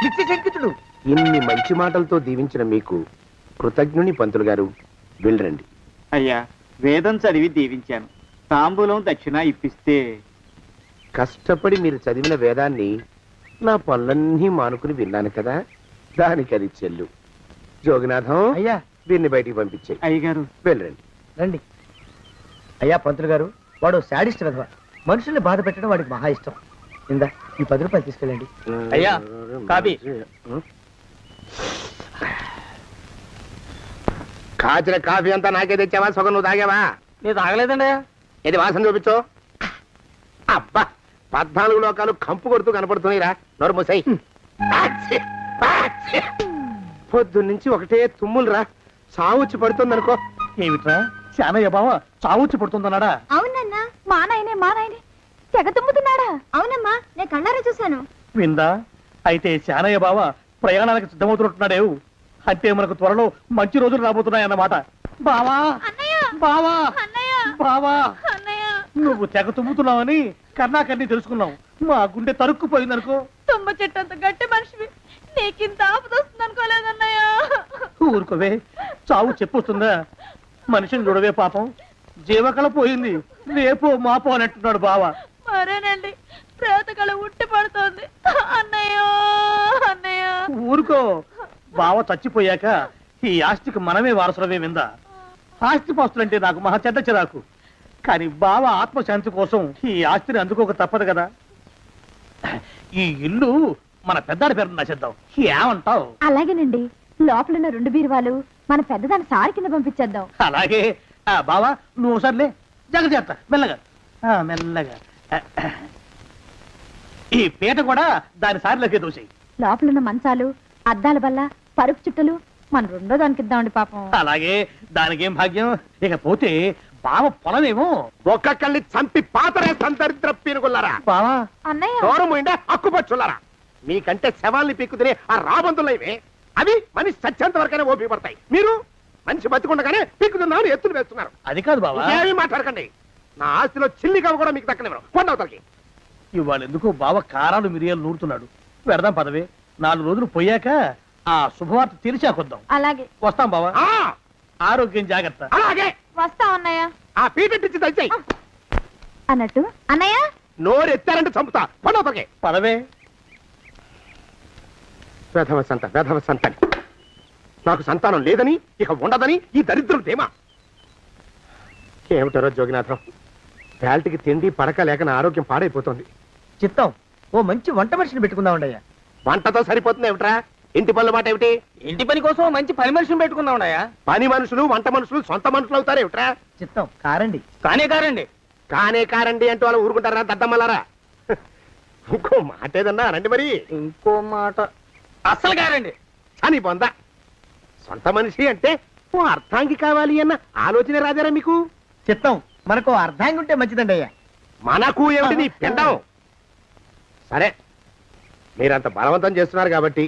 నిత్య శంకితుడు. ఇన్ని మంచి మాటలతో దీవించిన మీకు కృతజ్ఞుని పంతులు గారు. వెళ్ళరండి. అయ్యా, వేదం చదివి దీవించాను. తాంబూలం దక్షిణ ఇప్పిస్తే. కష్టపడి మీరు చదివిన వేదాన్ని నా పనులన్నీ మానుకుని విన్నాను కదా, దానికి అది చెల్లు. జోగినాథం, అయ్యా వీరిని బయటికి పంపించే. అయ్యగారు వెళ్ళరండి. రండి. అయ్యా పంతులు గారు, వాడు శాడిస్ట్ విధవ. మనుషుల్ని బాధ పెట్టడం వాడికి మహా ఇష్టం. ఇందా ఈ 10 రూపాయలు తీసుకెళ్ళండి. అయ్యా, కాపీ. కాచిన కాఫీ అంతా నాకే తెచ్చావా? సగం నువ్వు తాగావా? నేను తాగలేదండి అయ్యా. ఇది వాసన చూపించు. అబ్బా, 14 లోకాలు కంపు కొడుతూ కనపడుతున్నాయిరా. నోరు మూసాయి. పొద్దున్నుంచి ఒకటే తుమ్ములురా. సావుచ్చి పడుతుందనుకో. ఏమిట్రా శానయ్య బావ చావుచ్చి పడుతుందన్నాడా? అవునన్నా, మా నాయనే తెగ తుమ్ముతున్నాడా? అవునమ్మా, నేను కళ్ళారా చూశాను. విందా? అయితే శానయ్య బావ ప్రయాణానికి సిద్ధమవుతున్నట్టున్నాడేవు. అంటే మనకు త్వరలో మంచి రోజులు రాబోతున్నాయన్నమాట. బావా బావా బావా, నువ్వు తెగ తుమ్ముతున్నావని కర్ణాకర్ణి తెలుసుకున్నావు. మా గుండె తరుక్కుపోయిందనుకో. తుమ్మ చెట్టు అంత గట్టి మనిషివి, నీకింత ఆపద వస్తుంది అనుకోలేదన్నయ్య. ఊరుకోవే, చావు చెప్పొస్తుందా? మనిషిని చూడవే పాపం, జీవకళ పోయింది. రేపో మాపో అన్నట్టున్నాడు బావ. మరేనండి, ప్రేతకళ ఉట్టి పడుతోంది అన్నయ్యో. అన్నయ్య ఊరుకో, బావ చచ్చిపోయాక ఈ ఆస్తికి మనమే వారసులమే. విందా? ఆస్తిపాస్తులంటే నాకు మహా చెడ్డ చిరాకు. కానీ బావ ఆత్మశాంతి కోసం ఈ ఆస్తిని అందుకోక తప్పదు కదా. ఈ ఇల్లు మన పెద్దాడి పేరు నచ్చేద్దాం. ఏమంటావు? అలాగేనండి, లోపలున్న 2 బీరువాలు మన పెద్దదాన్ని సారి కింద పంపించేద్దాం. అలాగే. బావా నువ్వు సర్లే, జాగ్రత్త, మెల్లగా మెల్లగా. ఈ పీట కూడా దాని సారిలోకి దూసేయి. లోపలున్న మంచాలు, అద్దాల బల్ల, పరుపు చుట్టలు మన 2వ దానికి ఇద్దామండి పాపం. అలాగే, దానికేం భాగ్యం. ఇకపోతే బావ పొలమేమో ఒక్కొక్కల్ని చంపి పాతరేస్తాను దరిద్ర పీనుకున్నారా. బావా. అన్నయ్య దూరం పోయిండే అక్కుపచ్చులారా. మీకంటే శవాల్ని పీక్కుతినే ఆ రాబందులైవే, అవి మనిషి చచ్చేంత వరకైనా ఓపి పడతాయి. మీరు మనిషి బతికుండగానే పీక్కుతున్నామని ఎత్తులు వేస్తున్నారు. అది కాదు బావా. ఏమీ మాట్లాడకండి. నా ఆస్తిలో చిల్లికవ కూడా మీకు దక్కనివ్వరు. కొండవతలకి. ఇవాళ ఎందుకో బావ కారాలు మిరియాలు నూరుతున్నాడు. పెడదాం పదవే. 4 రోజులు పోయాక ఆ శుభవార్త తెలిసాకొద్దాం. అలాగే. వస్తాం బావా. ఆ, ఆరోగ్యం జాగ్రత్త. అలాగే. వస్తా అన్నయ్య. ఆ పీటెట్టించి దయచేయి. అన్నట్టు అన్నయ్య, నోరు ఎత్తారంటే చంపుతా. కొండవతలకి. పదవే. వేధవ సంతానం. నాకు సంతానం లేదని, ఇక ఉండదని ఈ దరిద్రులు ధీమా. ఏమిటారో జోగినాథం, వేల్టికి తిండి పడక లేక నా ఆరోగ్యం పాడైపోతుంది. చిత్తం, ఓ మంచి వంట మనిషిని పెట్టుకుందాం అయ్యా. వంటతో సరిపోతుంది ఏమిట్రా? ఇంటి పనుల మాట ఏమిటి? ఇంటి పని కోసం మంచి పని మనిషిని పెట్టుకుందాం. పని మనుషులు వంట మనుషులు సొంత మనుషులు అవుతారు ఏమిట్రా? చిత్తం, కారండి. కానే కారండి. కారండి అంటూ వాళ్ళు ఊరుకుంటారా దద్దమ్మలారా? ఇంకో మాట ఏదన్నా రండి మరి. ఇంకో మాట అస్సలు కారండి. అని పొందా. సొంత మనిషి అంటే ఓ అర్థాంగి కావాలి అన్న ఆలోచన రాజారా మీకు? చిత్తం, మనకు అర్ధాంగి ఉంటే మంచిదండి అయ్యా. మనకు ఏమిటి నీ పిండం? సరే, మీరంత బలవంతం చేస్తున్నారు కాబట్టి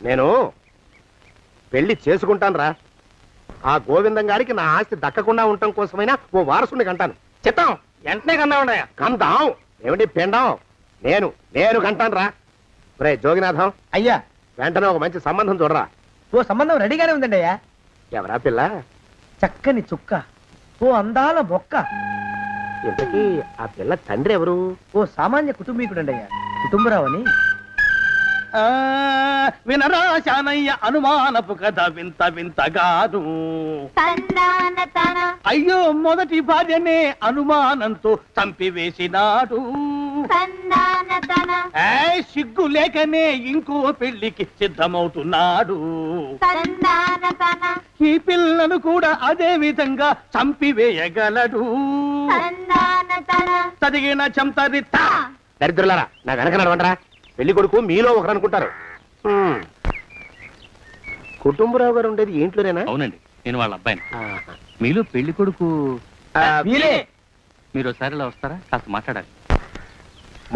నేను పెళ్లి చేసుకుంటాను రా. ఆ గోవిందం గారికి నా ఆస్తి దక్కకుండా ఉండటం కోసమైనా ఓ వారసుని కంటాను. చిత్తం, వెంటనే కన్నా కందాం ఏమిటి పిండం? నేను కంటాను రా. రే జోగినాథం, అయ్యా వెంటనే ఒక మంచి సంబంధం చూడరా. ఓ సంబంధం రెడీగానే ఉందండి అయ్యా. ఎవరా పిల్ల? చక్కని చుక్క, ఓ అందాల మొక్క. ఇంతకీ ఆ పిల్ల తండ్రి ఎవరు? ఓ సామాన్య కుటుంబీకుడండి అయ్యా, కుటుంబరావు అని. వినరా శానయ్య అనుమానపు కథ వింత వింతగాదు. అయ్యో మొదటి భార్యనే అనుమానంతో చంపివేసినాడు. సిగ్గు లేకనే ఇంకో పెళ్లికి సిద్ధమవుతున్నాడు. ఈ పిల్లను కూడా అదే విధంగా చంపివేయగలడు. చదివిన చెంతరిత. దరిద్రులారా, నా వెనక నడవండరా. పెళ్లి కొడుకు మీలో ఒకరు అనుకుంటారు. కుటుంబరావు గారు ఉండేది ఏంట్లోనేనా? అవునండి, నేను వాళ్ళ అబ్బాయిని. మీలో పెళ్లి కొడుకు మీరు ఒకసారి ఇలా వస్తారా? కాస్త మాట్లాడాలి.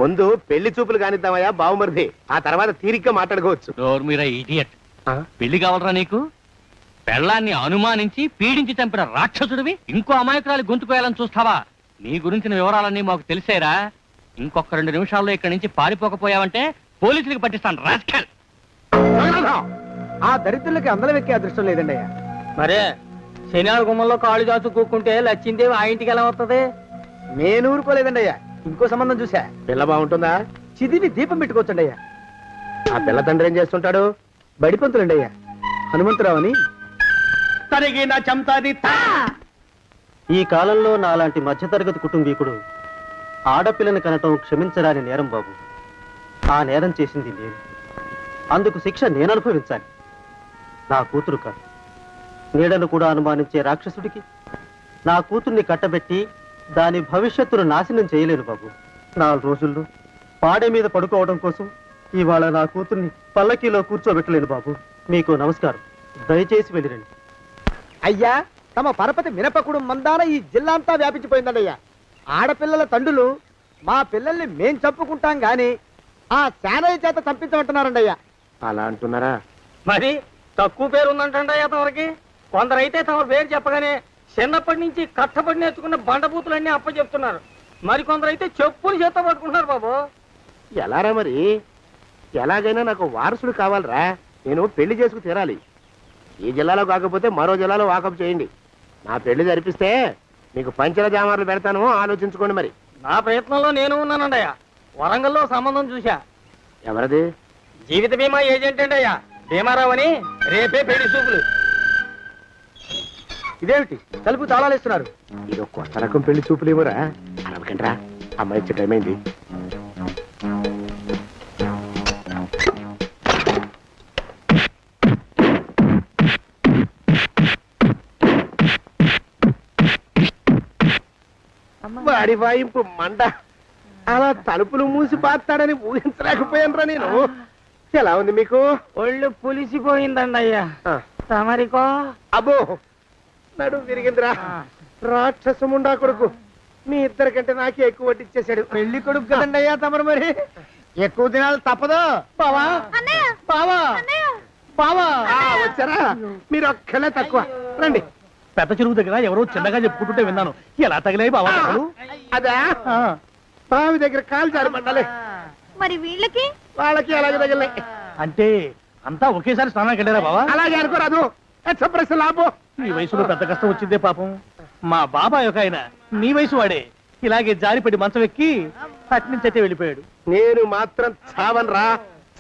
ముందు పెళ్లి చూపులు కానిద్దామయ్యా బావుమరిది, ఆ తర్వాత తీరిగ్గా మాట్లాడుకోవచ్చు. మీరా ఇడియట్. పెళ్లి కావాలరా నీకు? పెళ్ళాన్ని అనుమానించి పీడించి చంపిన రాక్షసుడివి ఇంకో అమాయకురాలి గొంతుకోయాలని చూస్తావా? నీ గురించిన వివరాలన్నీ మాకు తెలిసేరా. ఇంకొక 2 నిమిషాల్లో ఇక్కడి నుంచి పారిపోకపోయావంటే పోలీసులకు పట్టిస్తాను. రాస్కల్. జగన్నాథం ఆ దరిద్రులకి అందలం ఎక్కే అదృష్టం లేదండి అయ్యా. మరే శనివారం గుమ్మంలో కాళ్ళు దాచు కూకుంటే లచ్చిందేవి ఆ ఇంటికి ఎలా వస్తుంది? నేను ఊరుకోలేదండి అయ్యా. ఇంకో సంబంధం చూసా. పిల్ల బాగుంటుందా? చిదివి దీపం పెట్టుకోవచ్చండి అయ్యా. ఆ పిల్ల తండ్రి ఏం చేస్తుంటాడు? బడిపంతులండి అయ్యా. హనుమంతరావు అని. తరిగిన చంతాది ఈ కాలంలో నాలాంటి మధ్యతరగతి కుటుంబీకుడు ఆడపిల్లని కనటం క్షమించరాని నేరం బాబు. ఆ నేరం చేసింది నేను. అందుకు శిక్ష నేను అనుభవించాలి. నా కూతురు కాదు, నీడను కూడా అనుమానించే రాక్షసుడికి నా కూతుర్ని కట్టబెట్టి దాని భవిష్యత్తును నాశనం చేయలేను బాబు. 4 రోజుల్లో పాడే మీద పడుకోవడం కోసం ఇవాళ నా కూతుర్ని పల్లకీలో కూర్చోబెట్టలేను బాబు. మీకు నమస్కారం, దయచేసి వెళ్ళిరండి. అయ్యా, తమ పరపతి మినపకుడు మందాన ఈ జిల్లా అంతా వ్యాపించిపోయిందండి అయ్యా. ఆడపిల్లల తండ్రులు మా పిల్లల్ని మేం చంపుకుంటాం గాని ఆ శానయ్య చేత చంపించమంటున్నారండి అయ్యా. అలా అంటున్నారా? మరి తక్కువ పేరు ఉందంటండి తమరికి. కొందరైతే తమ పేరు చెప్పగానే చిన్నప్పటి నుంచి కట్టబడి నేర్చుకున్న బండబూతులన్నీ అప్పచెప్తున్నారు. మరి కొందరైతే చెప్పులు చేత పట్టుకుంటున్నారు బాబు. ఎలారా మరి? ఎలాగైనా నాకు వారసుడు కావాలరా. నేను పెళ్లి చేసుకు తీరాలి. ఈ జిల్లాలో కాకపోతే మరో జిల్లాలో వాకప్ చేయండి. నా పెళ్లి జరిపిస్తే మీకు పంచల జామార్లు పెడతాను, ఆలోచించుకోండి మరి. నా ప్రయత్నంలో నేను ఉన్నానండి అయ్యా. వరంగల్లో సంబంధం చూశా. ఎవరది? జీవిత బీమా ఏజెంట్ అండి అయ్యా, భీమారావు అని. రేపే పెళ్లి చూపులు. ఇదేమిటి తలుపు తాళాలేస్తున్నారు? ఇది ఒక కొత్త రకం పెళ్లి చూపులేమోరా. అరవకండ్రా, అమ్మాయి ఇచ్చే టైం అయింది. వాడి వాయింపు మండ. అలా తలుపులు మూసి పాతాడని ఊహించలేకపోయానురా నేను. ఎలా ఉంది మీకు? ఒళ్ళు పులిసిపోయిందండి అయ్యా. తమరికో? అబ్బో, నడు విరిగిందిరా. రాక్షసముండా కొడుకు మీ ఇద్దరికంటే నాకే ఎక్కువ వడ్డిచ్చేశాడు. పెళ్లి కొడుకు కదండి అయ్యా తమరు, మరి ఎక్కువ దినాలు తప్పదు. బావా బావా బావా, వచ్చారా? మీరు ఒక్కలే తక్కువ. రండి. పెద్ద చెరువు దగ్గర ఎవరో చిన్నగా చెప్పుకుంటుంటే విన్నాను. ఎలా తగిలాయి బావా దెబ్బలు? అదా బావి దగ్గర కాలు జారి మండాలి. మరి వీళ్ళకి వాళ్ళకి అలాగే తగిలే. అంటే అంతా ఒకేసారి స్నానానికి వెళ్ళారా బావా? అలాగే అనుకోరాదు. ప్రశ్న లాభం. ఈ వయసులో పెద్ద కష్టం వచ్చిందే పాపం. మా బాబాయ్ ఒక ఆయన నీ వయసు వాడే ఇలాగే జారిపడి మంచం ఎక్కి అట్నుంచైతే వెళ్ళిపోయాడు. నేను మాత్రం చావనరా.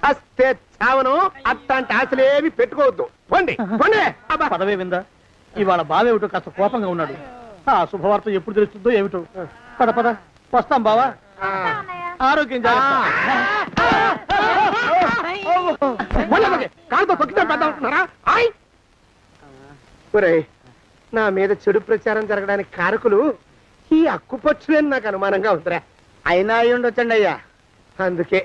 చస్తే చావను. అట్లాంటి ఆశలేవి పెట్టుకోవద్దు. పండి పండి. పదవే విందా. ఇవాళ బావేమిటో కాస్త కోపంగా ఉన్నాడు. ఆ శుభవార్త ఎప్పుడు తెలుస్తుందో ఏమిటో. పద పద, వస్తాం బావా. ఆరోగ్యం జాగ్రత్త. కాలుతో తొక్కితే పెద్ద ఉంటున్నారా? ఒరేయ్, నా మీద చెడు ప్రచారం జరగడానికి కారకులు ఈ అక్కుపచ్చులేని నాకు అనుమానంగా ఉందిరా. అయినా అయి ఉండొచ్చండి అయ్యా. అందుకే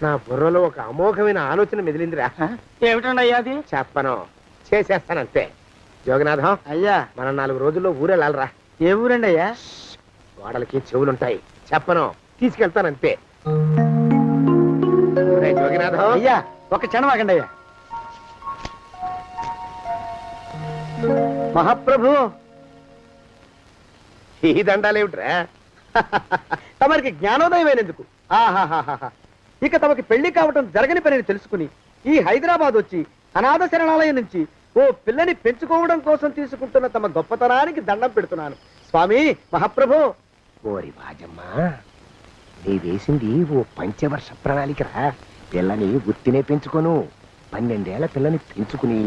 నా బుర్రలో ఒక అమోఘమైన ఆలోచన మెదిలిందిరా. ఏమిటండి అయ్యా అది? చెప్పను, చేసేస్తానంతే. జోగనాథం అయ్యా, మనం 4 రోజుల్లో ఊరెళ్ళాలరా. ఏ ఊరండి అయ్యా? గోడలకి చెవులుంటాయి. చెప్పను, తీసుకెళ్తానంతే. ఒరేయ్ జోగినాథం. అయ్యా, ఒక క్షణం ఆగండి అయ్యా. మహాప్రభు, ఈ దండాలేమిట్రా? తమరికి జ్ఞానోదయమైనందుకు ఆహాహాహా. ఇక తమకి పెళ్లి కావటం జరగని పనిని తెలుసుకుని ఈ హైదరాబాద్ వచ్చి అనాథ శరణాలయం నుంచి ఓ పిల్లని పెంచుకోవడం కోసం తీసుకుంటున్న తమ గొప్పతనానికి దండం పెడుతున్నాను స్వామి. మహాప్రభు. ఓరి వాజమ్మా, నీ వేసింది ఓ పంచవర్ష ప్రణాళికరా. పిల్లని ఉత్తినే పెంచుకోను. 12 ఏళ్ల పిల్లని పెంచుకుని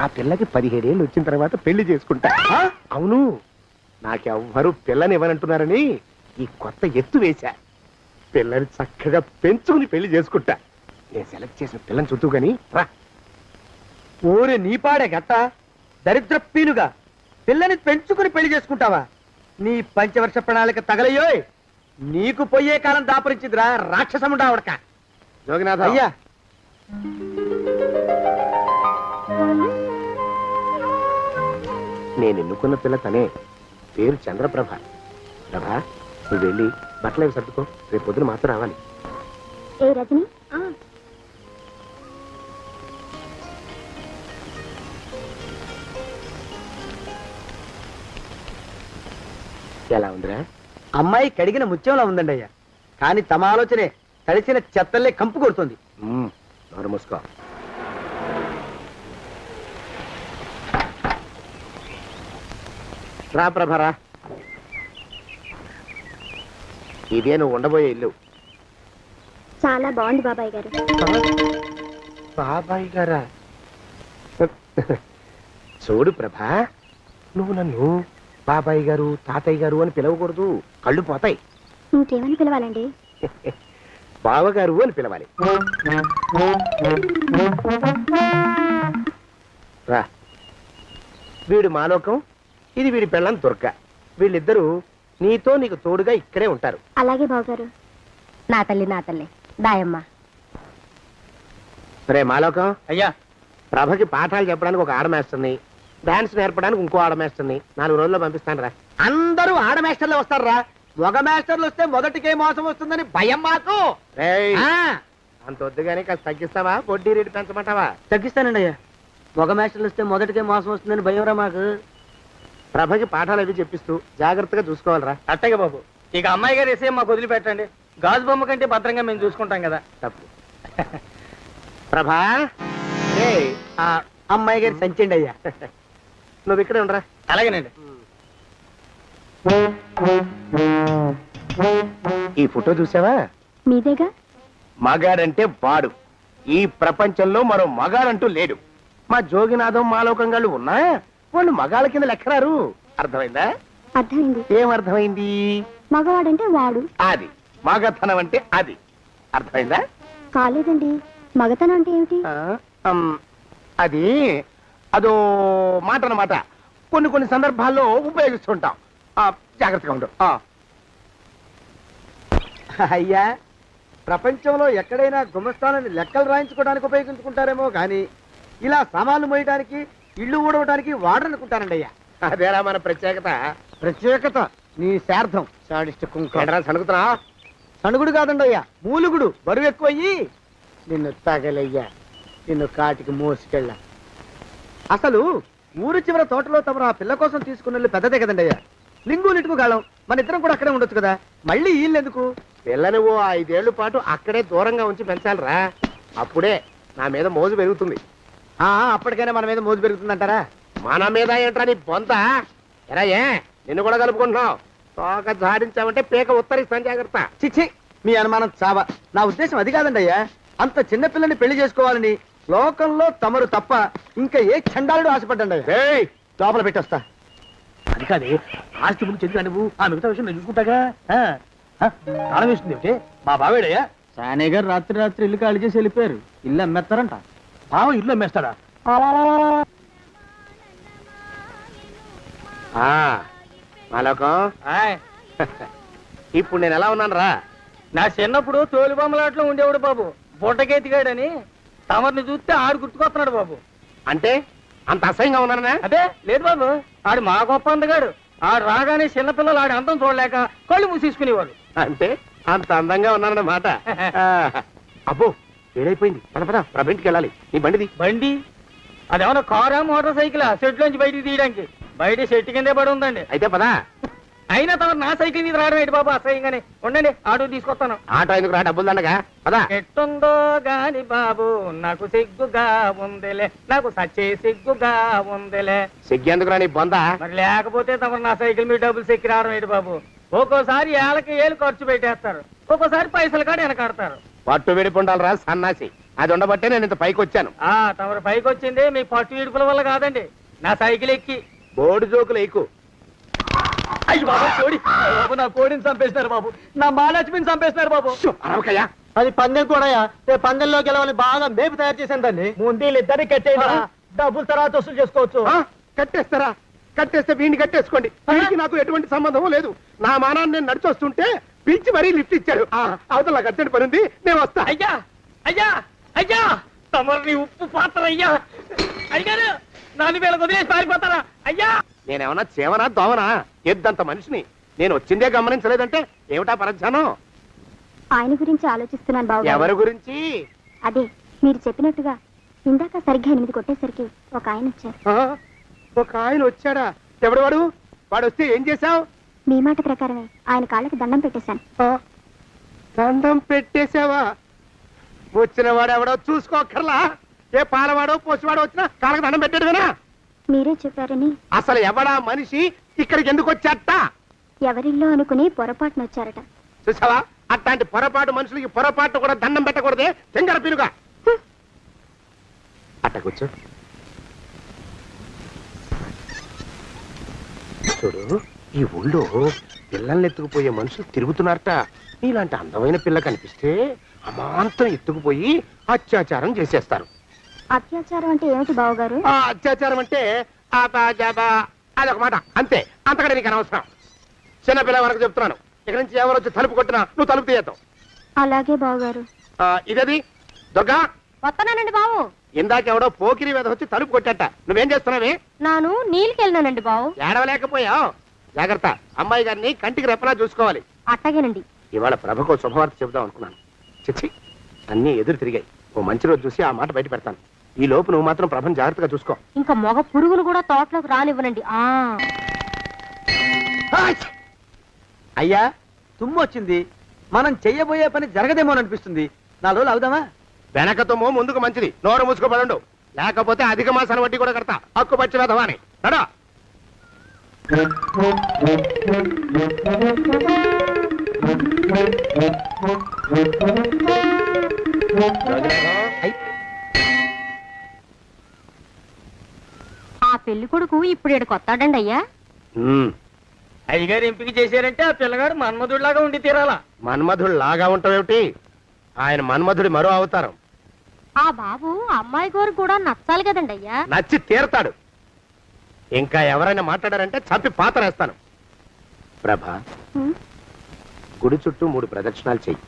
ఆ పిల్లకి 17 ఏళ్ళు వచ్చిన తర్వాత పెళ్లి చేసుకుంటా. అవును, నాకెవ్వరూ పిల్లని ఇవ్వనంటున్నారని ఈ కొత్త ఎత్తు వేశా. పిల్లని చక్కగా పెంచుకుని పెళ్లి చేసుకుంటా. నేను సెలెక్ట్ చేసిన పిల్లని చుట్టూ గాని రా. ఓరి నీపాడే గట్ట, దరిద్రపీనుగా పిల్లని పెంచుకుని పెళ్లి చేసుకుంటావా? నీ పంచవర్ష ప్రణాళిక తగలయ్యోయ్. నీకు పోయే కాలం దాపరించిందిరా రాక్షసముండా ఉడక. జోగినాథ అయ్యా, నేను ఎన్నుకున్న పిల్ల తనే. పేరు చంద్రప్రభ. ప్రభ, నువ్వు వెళ్ళి బట్టలు అవి సర్దుకో. రేపు పొద్దున మాత్రం రావాలి. ఏ రజని, ఎలా ఉందిరా? అమ్మాయి కడిగిన ముత్యంలా ఉందండి అయ్యా. కానీ తమ ఆలోచనే తడిసిన చెత్తల్లే కంపు కొడుతుంది. నోరు మూసుకో. రా ప్రభరా, ఇదే నువ్వు ఉండబోయే ఇల్లు. చాలా బాగుంది బాబాయ్ గారు. బాబాయ్ గారా? చూడు ప్రభా, నువ్వు నన్ను బాబాయ్ గారు తాతయ్య గారు అని పిలవకూడదు, కళ్ళు పోతాయి. ఇంకేమని పిలవాలండి? బావగారు అని పిలవాలి. రా, వీడు మాలోకం, ఇది వీడి పెళ్ళం దుర్గ. వీళ్ళిద్దరూ నీతో నీకు తోడుగా ఇక్కడే ఉంటారు. అలాగే బావగారు. నా తల్లి దాయమ్మ. రే మాలోకం, అయ్యా ప్రభకి పాఠాలు చెప్పడానికి ఒక ఆడమేస్తుంది, డాన్స్ నేర్పడానికి ఇంకో ఆడమేస్తుంది. 4 రోజుల్లో పంపిస్తాను రా. అందరూ ఆడ మాస్టర్లు వస్తారా? మగ మాస్టర్లు వస్తే మొదటికే మోసం వస్తుందని భయం మాకు. రేయ్, ఆ, అంత వద్దుగానే కాస్త తగ్గిస్తావా? వడ్డీ రేటు పెంచమంటావా? తగ్గిస్తానండి అయ్యా. మగ మాస్టర్లు వస్తే మొదటికే మోసం వస్తుందని భయంరా మాకు. ప్రభకి పాఠాలు అవి చెప్పిస్తూ జాగ్రత్తగా చూసుకోవాలరా. అట్టగే బాబు, ఇక అమ్మాయి గారు వేసే మాకు వదిలిపెట్టండి. గాజు బొమ్మ కంటే భద్రంగా మేము చూసుకుంటాం కదా. తప్పు. ప్రభా, ఏయ్, ఆ అమ్మాయి గారి సంచండి అయ్యా. నువ్వు ఇక్కడే ఉండరా. అలాగేనండి. ఈ ఫోటో చూసావా? మీదేగా? మగాడంటే వాడు. ఈ ప్రపంచంలో మరో మగాడంటూ లేడు. మా జోగినాథం మాలోకంగాళ్ళు ఉన్నా వాళ్ళు మగాళ్ళ కింద లెక్కరారు. అర్థమైందా? అర్థమైంది. ఏం అర్థమైంది? మగవాడంటే వాడు. అది మగతనం అంటే అది. అర్థమైందా? కాలేదండి. మగతనం అంటే ఏమిటి? అది అదో మాట అన్నమాట. కొన్ని సందర్భాల్లో ఉపయోగిస్తుంటాం. జాగ్రత్తగా ఉండు. అయ్యా, ప్రపంచంలో ఎక్కడైనా గుమస్తాలని లెక్కలు రాయించుకోవడానికి ఉపయోగించుకుంటారేమో కానీ ఇలా సామాన్లు మోయడానికి, ఇల్లు ఊడవడానికి వాడరనుకుంటానండి అయ్యా. అదేరా మన ప్రత్యేకత. ప్రత్యేకత నీ శార్థం. సాడిస్ట్ కుంక. సణుకుతున్నా? సణుగుడు కాదండి అయ్యా, మూలుగుడు. బరువు ఎక్కువయ్యి నిన్ను తగలయ్యా, నిన్ను కాటికి మోసుకెళ్ళ. అసలు ఊరు చివర తోటలో తమరు ఆ పిల్ల కోసం తీసుకున్న పెద్దదే కదండి అయ్యా. లింగు లిటుకు గాలం. మన ఇద్దరం కూడా అక్కడే ఉండొచ్చు కదా, మళ్ళీ వీళ్ళు ఎందుకు? పిల్లని ఓ 5 ఏళ్ల పాటు అక్కడే దూరంగా ఉంచి పెంచాలిరా. అప్పుడే నా మీద మోజు పెరుగుతుంది. అప్పటికైనా మన మీద మోజు పెరుగుతుందంటారా? మన మీద ఏంట్రా నీ బొంత? ఎరా, ఏ నిన్ను కూడా కలుపుకుంటున్నావు? తోక జాడించావంటే పీక ఉత్తరిస్తాను, జాగ్రత్త. చిచ్చి, మీ అనుమానం చావా. నా ఉద్దేశం అది కాదండి అయ్యా. అంత చిన్న పిల్లని పెళ్లి చేసుకోవాలని లోకంలో తమరు తప్ప ఇంకా ఏ చండాలుడు ఆశపడ్డండి అయ్యా. ఏయ్, లోపల పెట్టొస్తా. అది కాదే, ఆస్తి గురించి ఎందుకు నువ్వు? ఆ మిగతా విషయం నేను చూసుకుంటాగా. తాళం వేస్తుంది ఏమిటి? మా బావేడయ్యా. సానే గారు రాత్రి ఇల్లు ఖాళీ చేసి వెళ్ళిపోయారు. ఇల్లు అమ్మేస్తారంట. బావ ఇల్లు అమ్మేస్తాడా? మాలోకం, ఇప్పుడు నేను ఎలా ఉన్నాను రా? నా చిన్నప్పుడు తోలు బొమ్మలాట్లో ఉండేవాడు బాబు, బుట్టకెత్తిగాడని. తమరిని చూస్తే ఆడు గుర్తుకొస్తున్నాడు బాబు. అంటే అంత అసహ్యంగా ఉన్నానా? అదే లేదు బాబు, ఆడు మా గొప్ప అందగాడు. ఆడు రాగానే చిన్నపిల్లలు ఆడి అందం చూడలేక కళ్ళు మూసేసుకునేవాడు. అంటే అంత అందంగా ఉన్నానన్నమాట. అబ్బో, ఏడైపోయింది. పద పద, ప్రభింటికి వెళ్ళాలి. నీ బండిది. బండి అదేమన్నా కారా మోటార్ సైకిల్? సెట్ లోంచి బయటికి తీయడానికి బయట చెట్టు కిందే పడి ఉందండి. అయితే పదా. అయినా తమ నా సైకిల్ మీద రావడం ఏంటి బాబు? అసహ్యంగానే ఉండండి, ఆటో తీసుకొస్తాను. ఆటో ఎందుకు రా, డబ్బులు దండగా. పదా. ఎట్టుందో గాని బాబు నాకు సిగ్గుగా ఉందిలే, నాకు సచ్చే సిగ్గుగా ఉందిలే. సిగ్గెందుకు రా నీ బొంద? మరి లేకపోతే తమ నా సైకిల్ మీద డబ్బులు సెక్కి రావడం ఏంటి బాబు? ఒక్కోసారి ఏళ్ళకి ఏళ్ళు ఖర్చు పెట్టేస్తారు, ఒక్కోసారి పైసలు కాడ వెనకాడతారు. పట్టు విడిపుండాలరా సన్నాసి. అది ఉండబట్టే నేను ఇంత పైకి వచ్చాను. తమరు పైకి వచ్చింది మీ పట్టు ఇడుపుల వల్ల కాదండి, నా సైకిల్ ఎక్కి. బోర్డు జోకులు ఎక్కువ. అయ్యి బాబు, కోడి బాబు, నా కోడిని చంపేస్తున్నారు బాబు, నా మహాలక్ష్మిని చంపేస్తున్నారు బాబు. అరవకయ్యా. అది పందెం కూడా పందెంలో గెలవని బాగా మేపు తయారు చేశాను దాన్ని. ముందు వీళ్ళిద్దరిని కట్టేయండి, డబ్బులు తర్వాత వసూలు చేసుకోవచ్చు. కట్టేస్తారా? కట్టేస్తే వీడిని కట్టేసుకోండి. వీడికి నాకు ఎటువంటి సంబంధం లేదు. నా మానాన్ని నేను నడిచొస్తుంటే పిలిచి మరీ లిఫ్ట్ ఇచ్చాడు. అవతల నాకు అర్జెంట్ పని ఉంది, నేను వస్తా. అయ్యా అయ్యా అయ్యా, తమరిని ఉప్పు పాత్ర అయ్యా. అయ్యారు నాన్న వేళ వదిలేసి పారిపోతారా? అయ్యా, నేనేమన్నా చేవనా దోవనా? ఎద్దంత మనిషిని. నేను వచ్చిందే గమనించలేదంటే ఏమిటా పరధ్యానం? ఆయన గురించి ఆలోచిస్తున్నాను బాబు. ఎవరి గురించి? అదే మీరు చెప్పినట్టుగా ఇందాక సరిగ్గా 8 కొట్టేసరికి ఒక ఆయన వచ్చారు. ఒక ఆయన వచ్చాడా? ఎవడు వాడు? వాడు వస్తే ఏం చేశావు? మీ మాట ప్రకారమే ఆయన కాళ్ళకి దండం పెట్టేశాను. దండం పెట్టేశావా? వచ్చిన వాడు ఎవడో చూసుకోకర్లా. ఏ పాలవాడో పోసివాడో వచ్చినా కాళ్ళకి దండం పెట్టాడువేనా? మీరే చెప్పారని. అసలు ఎవడా మనిషి? ఇక్కడికి ఎందుకు వచ్చాట? ఎవరిల్లో అనుకుని పొరపాటున వచ్చారట. చూసావా, అట్లాంటి పొరపాటు మనుషులకి పొరపాటు కూడా దండం పెట్టకూడదే తెంగర పిలుగా. అట్ట కూర్చో. చూడు, ఈ ఊళ్ళో పిల్లల్ని ఎత్తుకుపోయే మనుషులు తిరుగుతున్నారట. నీలాంటి అందమైన పిల్ల కనిపిస్తే అమాంతం ఎత్తుకుపోయి అత్యాచారం చేసేస్తారు. అత్యాచారం అంటే ఏమిటి బావగారు? ఆ అత్యాచారం అంటే అదొక మాట అంతే, అంతకంటే నీకు అనవసరం. చిన్నపిల్ల వరకు చెప్తున్నాను. ఇక్కడి నుంచి ఎవరు వచ్చి తలుపు కొట్టినా నువ్వు తలుపు తీయతావు. అలాగే బావగారు. ఇదేది దుర్గా? వస్తున్నానండి బావు. ఇందాకెవడో పోకిరి మీద వచ్చి తలుపు కొట్టట. నువ్వేం చేస్తున్నావే? నాను నీళ్ళకి వెళ్ళినానండి బావు. ఏడవలేకపోయావు. జాగ్రత్త, అమ్మాయి గారిని కంటికి రెప్పలా చూసుకోవాలి. అట్టగేనండి. ఇవాళ ప్రభకు శుభవార్త చెబుదాం అనుకున్నాను. చిచ్చి, అన్నీ ఎదురు తిరిగాయి. ఓ మంచి రోజు చూసి ఆ మాట బయట పెడతాను. ఈ లోపు నువ్వు మాత్రం ప్రభను జాగ్రత్తగా చూసుకో. ఇంకా మగ పురుగులు కూడా తోటలోకి రానివ్వనండి. అయ్యా, తుమ్ము వచ్చింది. మనం చెయ్యబోయే పని జరగదేమో అనిపిస్తుంది. 4 రోజులు అవుదామా? వెనకతోమో ముందుకు మంచిది. నోరు మూసుకోబడండు, లేకపోతే అధిక మాసాల వడ్డీ కూడా కడతా. హక్కు పచ్చి వేధవా అని నడా. ఆ పెళ్లి కొడుకు ఇప్పుడు ఇక్కడికి వస్తాడండి అయ్యా. అయ్యగారు ఎంపిక చేశారంటే ఆ పిల్లగాడు మన్మధుడిలాగా ఉండి తీరాలా. మన్మధుడు లాగా ఉంటావేమిటి? ఆయన మన్మధుడి మరో అవతారం. ఆ బాబు అమ్మాయి గారు కూడా నచ్చాలి కదండి అయ్యా. నచ్చి తీరతాడు. ఇంకా ఎవరైనా మాట్లాడారంటే చంపి పాతరేస్తాను. ప్రభా, గుడి చుట్టూ 3 ప్రదక్షిణాలు చెయ్యి.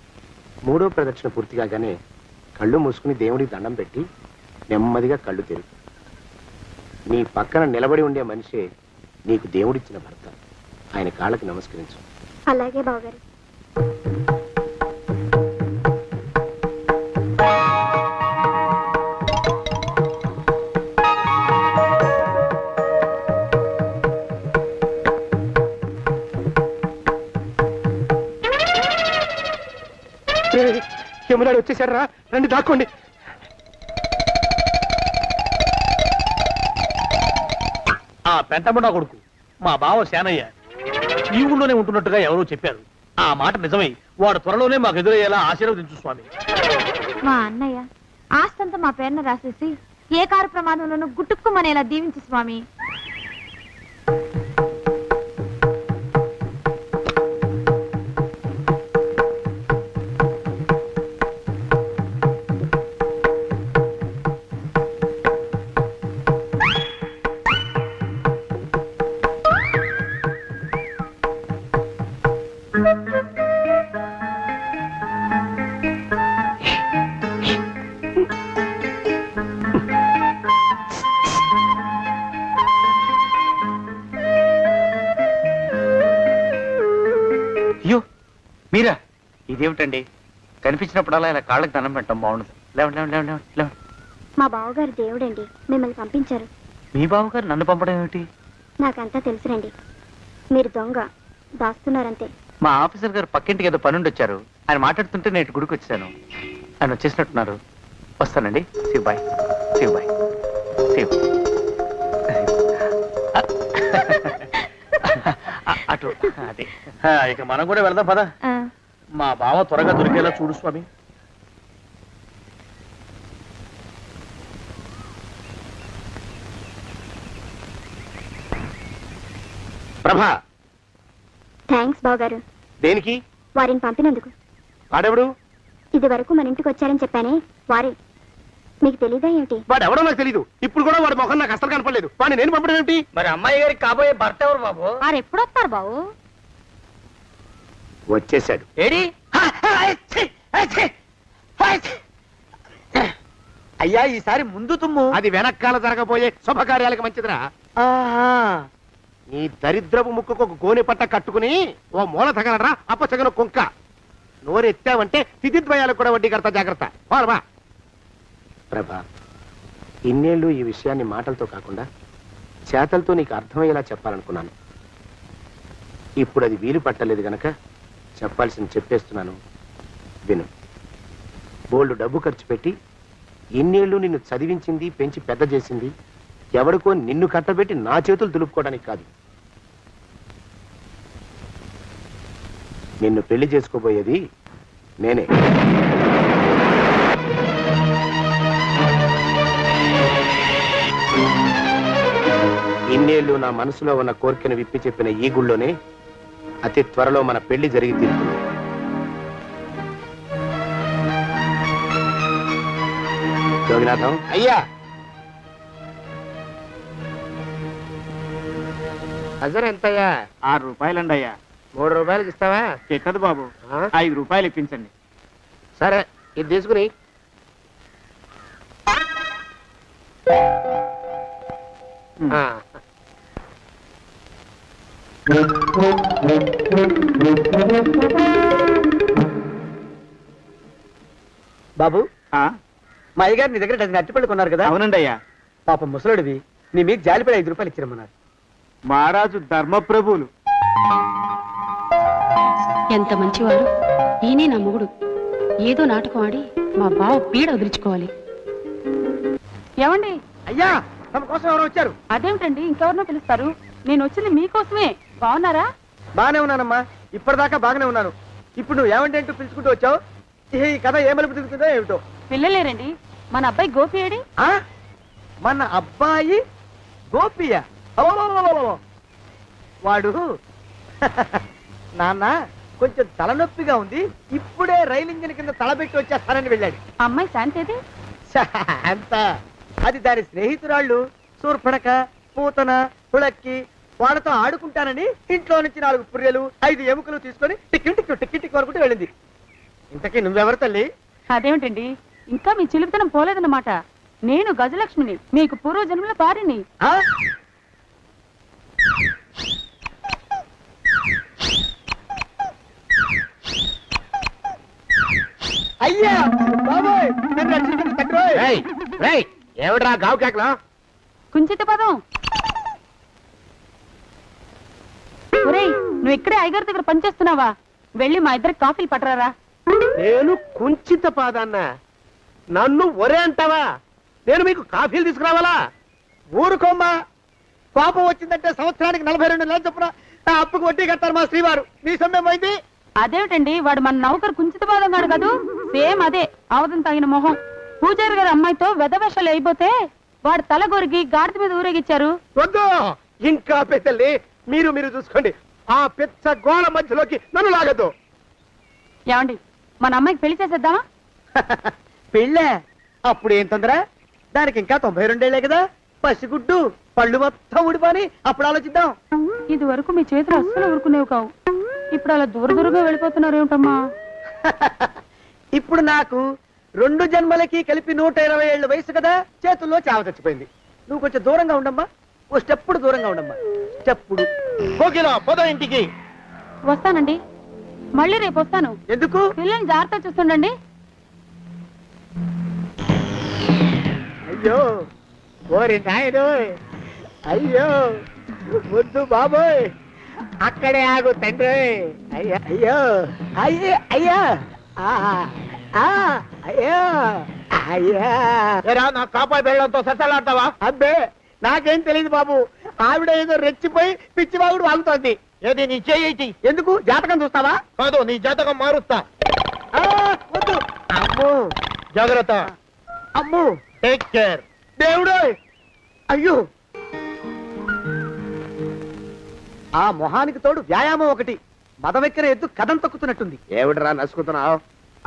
3వ ప్రదక్షిణ పూర్తి కాగానే కళ్ళు మూసుకుని దేవుడికి దండం పెట్టి నెమ్మదిగా కళ్ళు తెరుగు. నీ పక్కన నిలబడి ఉండే మనిషే నీకు దేవుడిచ్చిన భర్త. ఆయన కాళ్ళకి నమస్కరించు. అలాగే బావగారు. యమునాడు వచ్చేసాడు రా, రండి దాక్కోండి. ఆ పెంటముడా కొడుకు మా బావ శానయ్య ఈ ఊళ్ళోనే ఉంటున్నట్టుగా ఎవరో చెప్పారు. ఆ మాట నిజమై వాడు త్వరలోనే మాకు ఎదురయ్యేలా ఆశీర్వదించు స్వామి. మా అన్నయ్య ఆస్తంతా మా పేరున రాసేసి ఏ కారు ప్రమాదంలోనూ గుట్టుక్కుమనేలా దీవించు స్వామి. అయ్యో, మీరా? ఇదేమిటండి, కనిపించినప్పుడల్లా ఇలా కాళ్ళకి దండం పెట్టడం బాగుండదు. లేవండి లేవండి లేవండి లేవండి. మా బావగారు దేవుడండి, మిమ్మల్ని పంపించారు. మీ బావగారు నన్ను పంపడం ఏమిటి? నాకంతా తెలుసురండి. మీరు దొంగ దాస్తున్నారంతే. మా ఆఫీసర్ గారు పక్కింటికి ఏదో పనుండి వచ్చారు. ఆయన మాట్లాడుతుంటే నేను గుడికి వచ్చాను. ఆయన వచ్చేసినట్టున్నారు. వస్తానండి. శివబాయ్ శివబాయ్ శివ్. అటు అదే. ఇక మనం కూడా వెళ్దాం పద. మా బావ త్వరగా దొరికేలా చూడు స్వామి. ప్రభా, థ్యాంక్స్ బావగారు. దేనికి? వారిని పంపినందుకు. వాడెవడు? ఇది వరకు మన ఇంటికి వచ్చారని చెప్పానే వారే. మీకు తెలీదా ఏమిటి? వాడెవడో నాకు తెలీదు. ఇప్పుడు కూడా వాడి మొహం నాకు అసలు కనపడలేదు. వాడిని నేను పంపడం ఏమిటి? మరి అమ్మాయి గారికి కాబోయే భర్త ఎవరు బాబు? వారు ఎప్పుడు వస్తారు బావు? వచ్చేసాడు. ఏడి? అయ్యా, ఈసారి ముందు తుమ్ము. అది వెనకాల జరగబోయే శుభకార్యాలకు మంచిదిరా. ఆహా. నీ దరిద్రపు ముక్కుకు ఒక గోనె పట్ట కట్టుకుని ఓ మూల తగలరా అప్పచగన కుంక. నోరెత్తావంటే తిథిద్వయాలకు కూడా వడ్డీ కడతా. జాగ్రత్త. పోరమా. ప్రభా, ఇన్నేళ్ళు ఈ విషయాన్ని మాటలతో కాకుండా చేతలతో నీకు అర్థమయ్యేలా చెప్పాలనుకున్నాను. ఇప్పుడు అది వీలు పట్టలేదు గనక చెప్పాల్సింది చెప్పేస్తున్నాను. విను. బోల్డు డబ్బు ఖర్చు పెట్టి ఇన్నేళ్ళు నిన్ను చదివించింది, పెంచి పెద్ద చేసింది ఎవడికో నిన్ను కట్టబెట్టి నా చేతులు దులుపుకోవడానికి కాదు. నిన్ను పెళ్లి చేసుకోబోయేది నేనే. ఇన్నేళ్లు నా మనసులో ఉన్న కోరికను విప్పి చెప్పిన ఈ గుళ్ళోనే అతి త్వరలో మన పెళ్లి జరిగి తీరుతుంది. జోగినాథం అయ్యా, హజర్ ఎంతయ్యా? 6 రూపాయలండి అయ్యా. 3 రూపాయలకి ఇస్తావా? చెట్టదు బాబు, ఆ? 5 రూపాయలు ఇప్పించండి. సరే, ఇది తీసుకుని. ఆ. బాబు, ఆ? మా అయ్యగారు నీ దగ్గర డజన్ అరటిపళ్ళు కొన్నారు కదా? అవునండి అయ్యా. పాపం ముసలుడివి, నీ మీకు జాలిపడి 5 రూపాయలు ఇచ్చిరమ్మన్నారు. మహారాజు ధర్మప్రభువులు. ఎంత మంచివారు. ఈయనే నా మొగుడు. ఏదో నాటకం ఆడి మా బావ పీడ వదిలించుకోవాలి. ఏమండి? అయ్యా, తమ కోసం ఎవరో వచ్చారు. అదేమిటండి, ఇంకెవరినో పిలుస్తారు? నేను వచ్చింది మీకోసమే. బాగున్నారా? బాగానే ఉన్నానమ్మా, ఇప్పటిదాకా బాగానే ఉన్నాను. ఇప్పుడు నువ్వు ఏమంటే అంటూ పిలుచుకుంటూ వచ్చావు. ఈ కథ ఏ మలుపు తిరుగుతుందో ఏమిటో. పిల్లలేరండి. మన అబ్బాయి గోపి ఏడి? ఆ? మన అబ్బాయి గోపియ? అవ్వవ్వవ్వవ్వవ్వ. వాడు నాన్న కొంచెం తలనొప్పిగా ఉంది, ఇప్పుడే రైలు ఇంజిన్ కింద తలబెట్టి వచ్చేస్తానని వెళ్ళాడు. అమ్మాయి శాంతేది? అంత అది దాని స్నేహితురాళ్ళు సూర్పణక, పూతన, పుళక్కి వాళ్ళతో ఆడుకుంటానని ఇంట్లో నుంచి 4 పుర్రెలు 5 ఎముకలు తీసుకొని టిక్కి టిక్కి టిక్కి టిక్కి వరకుంటూ వెళ్ళింది. ఇంతకీ నువ్వెవరు తల్లి? అదేమిటండి, ఇంకా మీ చిలుపుతనం పోలేదన్నమాట. నేను గజలక్ష్మిని, మీకు పూర్వజన్మల పారిని. ఆ? అయ్యా బాబోయ్, నన్ను రక్షించండి తండ్రోయ్. రేయ్, రేయ్, ఏమిట్రా గావు కేకలో? కుంచిత పదం. ఒరేయ్, నువ్వు ఇక్కడే అయ్యగారి దగ్గర పనిచేస్తున్నావా? వెళ్ళి మా ఇద్దరికి కాఫీలు పట్టరారా. నేను కుంచిత పాదాన్న, నన్ను ఒరే అంటావా? నేను మీకు కాఫీలు తీసుకురావాలా? ఊరుకోమ్మా, కోపం వచ్చిందంటే సంవత్సరానికి 42 నెలలు చొప్పున నా అప్పుకు వడ్డీ కట్టారు మా శ్రీవారు. నీ సొమ్మేం పోయింది? అదేమిటండి, వాడు మన నౌకరు కుంచిత పాదం గాడు కదూ. సేమ్ అదే, అవధం తగిన మొహం. పూజారి గారి అమ్మాయితో వెధవేషాలు అయిపోతే వాడు తల గొరిగి గాడిద మీద ఊరేగిచ్చారు. వద్దు, ఇంకా పెద్దల్ని మీరు చూసుకోండి. ఆ పెద్ద గోళ మధ్యలోకి నన్ను లాగద్దు. ఏమండి, మన అమ్మాయికి పెళ్లి చేసేద్దామా? పెళ్ళే? అప్పుడు ఏం తొందర? దానికి ఇంకా 92 ఏళ్లే కదా. పసిగుడ్డు పళ్ళు మొత్తం ఊడిపోని అప్పుడు ఆలోచిద్దాం. ఇది వరకు మీ చేతులు అస్సలు ఊరుకునేవి కావు. ఇప్పుడు అలా దూరంగా వెళ్ళిపోతున్నారు ఏమిటమ్మా? ఇప్పుడు నాకు 2 జన్మలకి కలిపి 120 ఏళ్ళ వయసు కదా, చేతుల్లో చావ చచ్చిపోయింది. నువ్వు కొంచెం దూరంగా ఉండమ్మా, ఓ స్టెప్పుడు దూరంగా ఉండమ్మా. స్టెప్పుడు. కోకిలో పోదాం ఇంటికి. వస్తానండి, మళ్ళీ రేపు వస్తాను. ఎందుకు? పిల్లల్ని జాగ్రత్త చూస్తుండండి. అయ్యో ఓరి నాయుడు, అయ్యో వద్దు బాబోయ్, అక్కడే ఆగు తండ్రి. అయ్యా అయ్యో, అయ్యే అయ్యా, అయ్యో అయ్యా. నా కాపాయి బెళ్ళంతో సత్తలాడతావా? అబ్బే, నాకేం తెలియదు బాబు. ఆవిడ ఏదో రెచ్చిపోయి పిచ్చివాగుడు వాగుతోంది. ఏది నీ చేయి? ఎందుకు? జాతకం చూస్తావా? కాదు, నీ జాతకం మారుస్తా. వద్దు. అమ్మో, జాగ్రత్త. అమ్మో, టేక్ కేర్. దేవుడు. అయ్యో, ఆ మొహానికి తోడు వ్యాయామం ఒకటి. మదవెక్కిన ఎద్దు కథం తొక్కుతున్నట్టుంది. ఏమిటిరా నసుకుతున్నావు?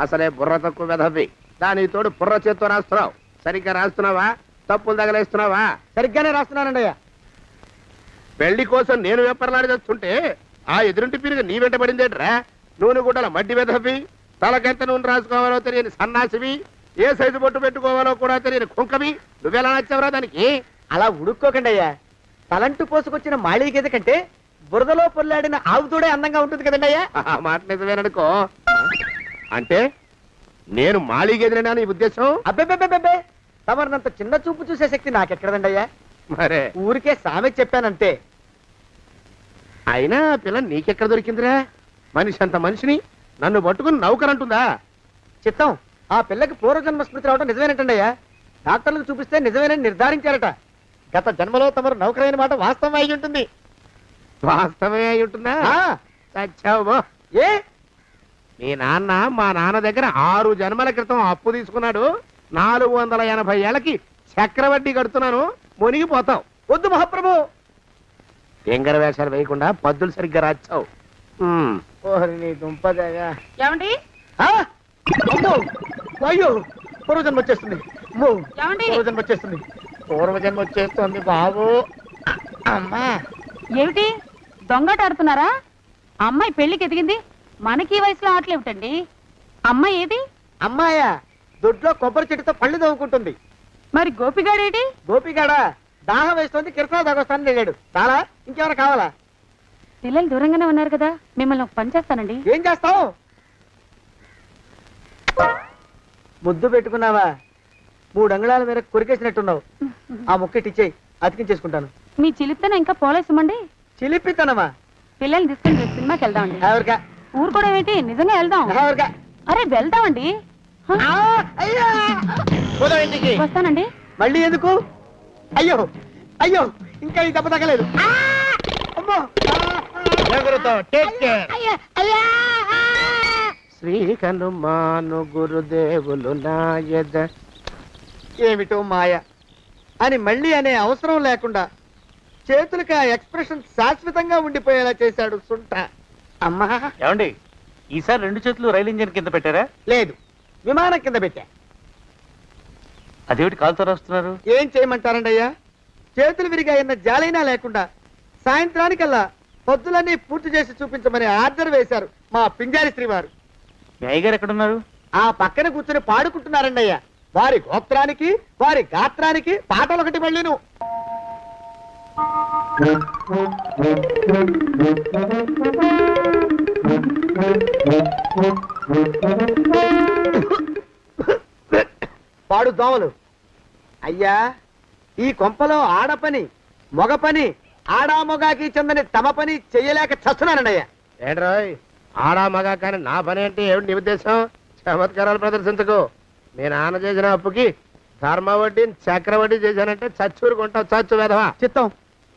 అసలే బుర్ర తక్కువ వెధవి. దానికి తోడు బుర్ర చేత్తో రాస్తున్నావు. సరిగ్గా రాస్తున్నావా? తప్పులు తగలేస్తున్నావా? సరిగ్గానే రాస్తున్నానండి అయ్యా. పెళ్లి కోసం నేను వెప్పర్లాడి చేస్తుంటే ఆ ఎదురింటి పిరుగు నీ వెంట పడిందేట్రా? నూనె గుడ్డల మడ్డి వెధవి, తలకెంత నూనె రాసుకోవాలో తెలియని సన్నాసివి, ఏ సైజు బొట్టు పెట్టుకోవాలో కూడా తెలియని కుంకవి. నువ్వెలా నచ్చావురా దానికి? అలా ఉడుక్కోకండి అయ్యా. తలంటు పోసుకొచ్చిన మాళీ గేదె కంటే బురదలో పొల్లాడిన ఆవు తోడే అందంగా ఉంటుంది కదండి అయ్యా. ఆ మాట నిజమేననుకో. అంటే నేను మాళీగెదిరినా నీ ఉద్దేశం? అబ్బెబ్బెబ్బెబ్బే, తమరినంత చిన్న చూపు చూసే శక్తి నాకెక్కడదండి అయ్యా. మరే ఊరికే సామె చెప్పానంతే. అయినా ఆ పిల్ల నీకెక్కడ దొరికిందిరా? మనిషి అంత మనిషిని నన్ను పట్టుకుని నౌకరంటుందా? చిత్తం, ఆ పిల్లకి పూర్వజన్మ స్మృతి రావడం నిజమేనటండి అయ్యా. డాక్టర్లకు చూపిస్తే నిజమేనని నిర్ధారించారట. గత జన్మలో తమరు నౌకరైన మాట వాస్తవం అయి ఉంటుంది. వాస్తవమే అయి ఉంటుందా? ఆ, చచ్చావు. ఏ మీ నాన్న మా నాన్న దగ్గర 6 జన్మల క్రితం అప్పు తీసుకున్నాడు. 480 ఏళ్ళకి చక్రవడ్డీ కడుతున్నాను. మునిగిపోతావు. వద్దు మహాప్రభు. ఎంగర వేషాలు వేయకుండా పద్దులు సరిగ్గా రాచావు. ఓహరి నీ దుంపదేగా. ఏమండి ఆ? అమ్మో! అయ్యో పూర్వజన్మ వచ్చేస్తుంది. అమ్మో! ఏమండి? పూర్వజన్మ వచ్చేస్తుంది. పూర్వజన్మ వచ్చేస్తుంది బాబు. అమ్మా ఏమిటి దొంగట ఆడుతున్నారా? అమ్మాయి పెళ్లికి ఎదిగింది, మనకి ఈ వయసులో ఆటలేమిటండి? అమ్మాయి ఏది? అమ్మాయా దొడ్లో కొబ్బరి చెట్టుతో పళ్ళు తవ్వుకుంటుంది. మరి గోపిగాడేటి? గోపిగాడ దాహం వేస్తుంది, కిరసా దాగొస్తానని వెళ్ళాడు. చాలా ఇంకేమైనా కావాలా? పిల్లలు దూరంగానే ఉన్నారు కదా, మిమ్మల్ని ఒక పని చేస్తానండి. ఏం చేస్తావు? ముద్దు పెట్టుకున్నావా? 3 అంగుళాల మేర కొరికేసినట్టున్నావు. ఆ ముక్కటిచ్చేయి, అతికించేసుకుంటాను. మీ చిలిపితనం ఇంకా పోలేసమండి. చిలిపితనమా? పిల్లల్ని తీసుకుని రేపు సినిమాకి వెళ్దామండి. ఎవరికా? ఊరు కూడా ఏంటి, నిజంగా వెళ్దాం. ఎవరికా? అరే వెళ్దామండి. హ, ఆ, అయ్యా! పోదాం ఇంటికి. వస్తానండి. మళ్ళీ ఎందుకు? అయ్యో అయ్యో ఇంకా ఈ దెబ్బ తగ్గలేదు. ఆ! అమ్మో! శ్రీ హనుమాను గురుదేవులు నాయద. ఏమిటో మాయ అని మళ్ళీ అనే అవసరం లేకుండా చేతులకి ఆ ఎక్స్ప్రెషన్ శాశ్వతంగా ఉండిపోయేలా చేశాడు సుంట. అమ్మా ఏమండి ఈసారి 2 చేతులు రైలు ఇంజిన్ కింద పెట్టారా? లేదు, విమానం కింద పెట్టా. అదేమిటి కాలుతో రాస్తున్నారు? ఏం చేయమంటారండి అయ్యా? చేతులు విరిగాయన్న జాలైనా లేకుండా సాయంత్రానికల్లా పొద్దులన్నీ పూర్తి చేసి చూపించమని ఆర్డర్ వేశారు మా పింజారి శ్రీ వారు. మీ అయ్యగారు ఎక్కడున్నారు? ఆ పక్కన కూర్చొని పాడుకుంటున్నారండి అయ్యా. వారి గోత్రానికి వారి గాత్రానికి పాటలు ఒకటి మళ్ళీను. పాడు దోమలు. అయ్యా ఈ కొంపలో ఆడపని మొగ పని ఆడా మొగాకి చెందని తమ పని చెయ్యలేక చస్తున్నానండి అయ్యా. ఏంట్రోయ్ ఆడా మగా కానీ నా పని అంటే ఏమిటి నీ ఉద్దేశం? చమత్కారాలు ప్రదర్శించకు. మీ నాన్న చేసిన అప్పుకి ధర్మ వడ్డీ చక్రవడ్డీ చేశానంటే చచ్చూరు కొంటావు. చచ్చు వెధవా. చిత్తం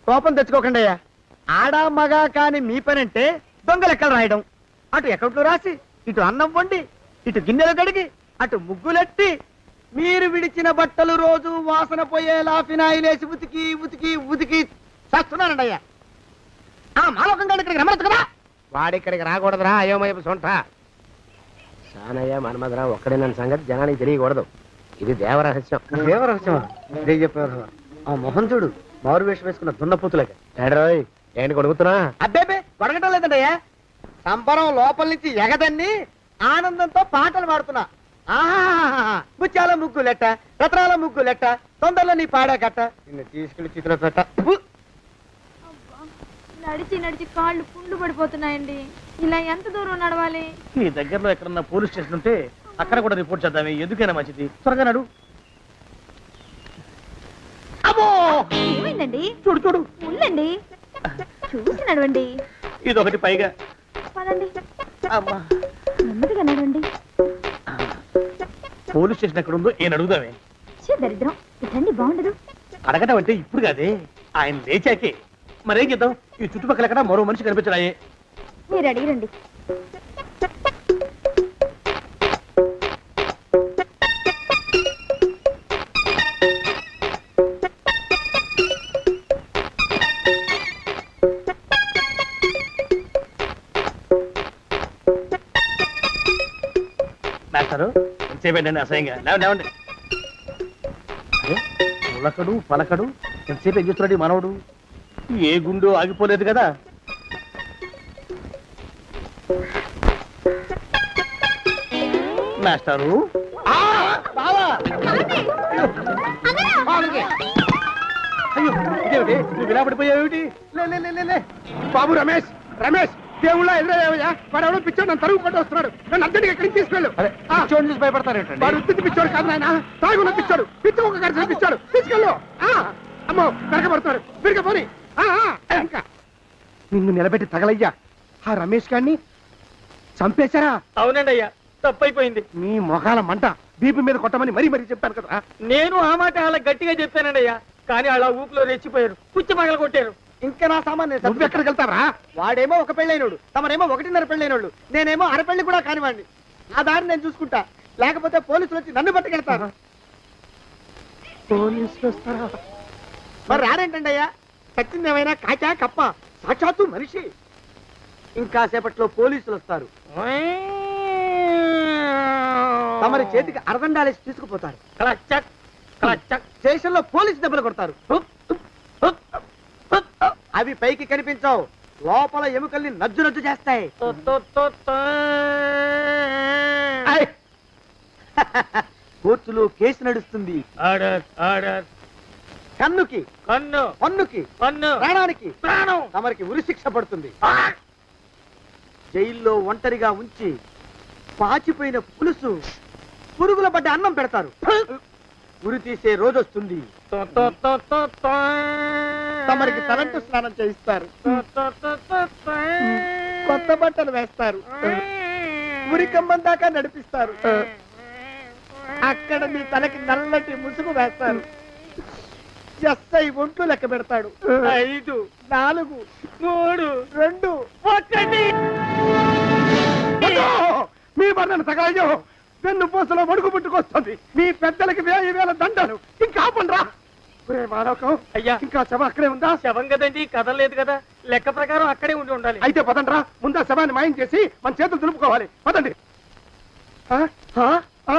కోపం తెచ్చుకోకండి అయ్యా. ఆడా మగా కాని మీ పని అంటే దొంగ లెక్కలు రాయడం, అటు అకౌంట్లో రాసి ఇటు అన్నం వండి ఇటు గిన్నెలు కడిగి అటు ముగ్గులెట్టి మీరు విడిచిన బట్టలు రోజు వాసన పోయేలా ఫినాయిలేసి ఉతికి ఉతికి ఉతికి చేస్తున్నానండి అయ్యా. ఆ మాలోకం గారి ఇక్కడికి రమ్మనొచ్చు కదా. వాడిక్కడికి రాకూడదురా అయోమయపు సొంట. సానయ్య మన్మధరా ఒక్కడే నన్ను సంగతి జనానికి తెలియకూడదు. ఇది దేవరహస్యం. దేవరహస్యమా? ఆ మొహం చూడు, మారు వేషం వేసుకున్న దున్నపోతులగా. ఏడ్రోయ్ ఏంటి కొడుకుతున్నా? అబ్బేబే గొడగటం లేదండయ్యా. సంబరం లోపల నుంచి ఎగదన్ని ఆనందంతో పాటలు పాడుతున్నా. ఆహా ముత్యాల ముగ్గు లెట్ట, రత్నాల ముగ్గు లెట్ట, తొందరలో నీ పాడా కట్ట, నిన్ను తీసుకెళ్లి చిత్ర పెట్ట. నడిచి నడిచి కాళ్ళు పుండ్లు పడిపోతున్నాయండి. ఇలా ఎంత దూరం నడవాలి? ఈ దగ్గరలో ఎక్కడన్నా పోలీస్ స్టేషన్ ఉంటే అక్కడ కూడా రిపోర్ట్ చేద్దామే. ఎందుకైనా మంచిది. త్వరగా నడు. ఏమైందండి? చూడు చూడు, ఉండండి, చూసి నడవండి. ఇదొకటి పైగా. పదండి, అమ్మా, నెమ్మదిగా నడవండి. పోలీస్ స్టేషన్ ఎక్కడ ఉందో ఏం అడుగుదామే. దరిద్రం, ఇటండి బాగుండదు. అడగటం అంటే ఇప్పుడు కాదే, ఆయన లేచాకే. మరేం చేద్దాం? ఈ చుట్టుపక్కల ఎక్కడ మరో మనిషి కనిపించడాయే. మీరు అడిగిరండి. మాస్టారు ఎంతసేపండి అసహ్యంగా? లేవండి లేవండి. అరే ఉలకడు పలకడు, ఎంతసేపు ఏం చేస్తున్నాడు ఈ మనవడు? ఏ గుండు ఆగిపోలేదు కదా. మాస్టారు అయ్యో ఇదేమిటి నువ్వు ఇలా పడిపోయావేమిటి? లే లే లే, లే లే. బాబు రమేష్ రమేష్ దేవుళ్ళ ఎదురయ్యా. వాడు ఎవడో పిచ్చోడు నన్ను తరుగు కొట్టి వస్తున్నాడు. నన్ను అర్జెంట్గా ఎక్కడికి తీసుకెళ్ళు. అరే చూడండి చూసి భయపడతారేంటండి? వాడు ఉత్తి పిచ్చోడు కాదు నాయన, తాగున్న పిచ్చోడు, పిచ్చి ఒక కరిచిన పిచ్చోడు. తీసుకెళ్ళు. అమ్మో వెనకబడుతున్నాడు. విరిగా పోని. ఇంకా నిన్ను నిలబెట్టి తగలయ్యా. ఆ రమేష్ గారిని చంపేశారా? అవునండి అయ్యా, తప్పైపోయింది. నీ మొఖాల మంట బీపీ మీద కొట్టమని మరీ మరీ చెప్పాను కదా. నేను ఆ మాట అలా గట్టిగా చెప్పానండి అయ్యా, కానీ అలా ఊపిలో రెచ్చిపోయారు, పుచ్చి పగల కొట్టారు. ఇంకా నా సామాన్ నేను నువ్వు సర్దుకుంటా. ఎక్కడికి వెళ్తావరా? వాడేమో ఒక పెళ్ళైనోడు, తమరేమో 1.5 పెళ్ళైనోళ్ళు, నేనేమో అరపెళ్ళి కూడా కానివ్వండి. ఆ దారి నేను చూసుకుంటా, లేకపోతే పోలీసులు వచ్చి నన్ను పట్టుకెళ్తారు. పోలీసులు వస్తారా? మరి రారేంటండి అయ్యా, చచ్చింది ఏమైనా కాచా కప్ప, సాక్షాత్తు మనిషి. ఇంకా సేపట్లో పోలీసులు వస్తారు, తమరి చేతికి అరదండాలేసి తీసుకుపోతారు. క్లచక్, క్లచక్. స్టేషన్ లో పోలీసు దెబ్బలు కొడతారు. అవి పైకి కనిపించవు, లోపల ఎముకల్ని నజ్జు నజ్జు చేస్తాయి. కోర్టులో కేసు నడుస్తుంది. Order, order. కన్నుకి కన్ను, పన్నుకి పన్ను, ప్రాణానికి ప్రాణం. తమరికి ఉరిశిక్ష పడుతుంది. జైల్లో ఒంటరిగా ఉంచి పాచిపోయిన పులుసు, పురుగుల పడ్డ అన్నం పెడతారు. ఉరి తీసే రోజు వస్తుంది, తమరికి తలంటు స్నానం చేయిస్తారు, కొత్త బట్టలు వేస్తారు, ఉరికంబం దాకా నడిపిస్తారు. అక్కడ మీ తలకి నల్లటి ముసుగు వేస్తారు. ఎస్ఐ ఒంట్లు లెక్క పెడతాడు. 5, 4, 3, 2, 1. మీ వర్ణన సగాయం వెన్ను పూసలో వణుకు పుట్టుకొస్తుంది. మీ పెద్దలకి 1000 దండలు. ఇంకా ఆపండ్రా. ఒరే మానవకం, అయ్యా. ఇంకా శవం అక్కడే ఉందా? శవం కదండి, కదలలేదు కదా, లెక్క ప్రకారం అక్కడే ఉండి ఉండాలి. అయితే పదండ్రా, ముందా శవాన్ని మాయం చేసి మన చేతులు దులుపుకోవాలి. పదండి. ఆ? ఆ? ఆ?